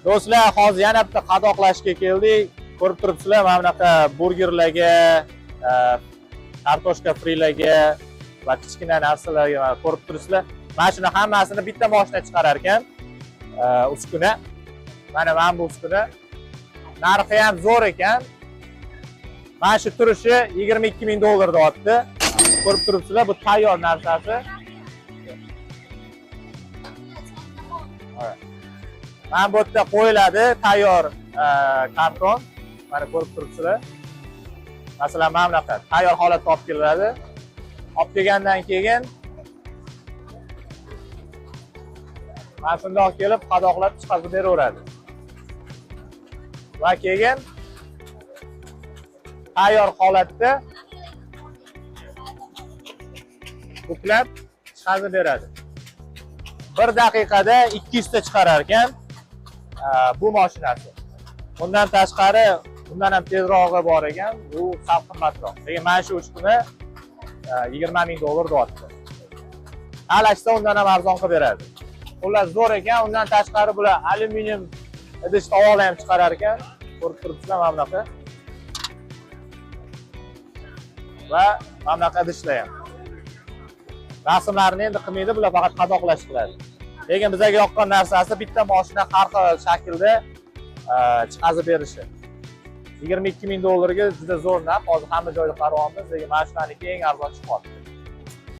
Do'stlar, hozir yana bitta qadoqlashga keldik. Ko'rib turibsizlar, mana bunaqa burgerlarga, kartoshka frilarga va kichkina narsalarga ko'rib turibsizlar. Mana shuni hammasini bitta mashina chiqarar ekan. Uskuna. Mana bu uskuna. Narxi ham zo'r ekan. Mana shu turishi $22,000 deyapti. Ko'rib turibsizlar, bu tayyor narsasi. Mana bu yerda qo'yiladi tayyor karton. Mana ko'rib turibsizlar. Masalan, mana bunaqa tayyor holatda olib keladi. Olib kelgandan keyin mana shundoq kelib qadoqlab chiqarib beraveradi. Va keyin tayyor holatda buklab chiqarib beradi. 1 daqiqada 200 ta chiqarar ekan bu mashinasi. Bundan tashqari, bundan ham tezrog'i bor ekan, bu sal qimmatroq. Lekin mana shu uskuna $20,000 deyapti. Alashsa undan ham arzon qilib beradi. Xullas zo'r ekan, undan tashqari bular alyuminium idish tovoqlar ham chiqarar ekan. Ko'rib turibsizlar mana bunaqa. Va mana bunaqa idishlar ham. Rasmlarni endi qilmaydi, bular faqat qadoqlash qiladi. Lekin bizga yoqqan narsasi bitta mashina har xil shaklda chiqazib berishi. $22,000 ga juda zo'r narx. Hozir hamma joyda qaryapmiz, lekin mashinaniki eng arzon chiqyapti.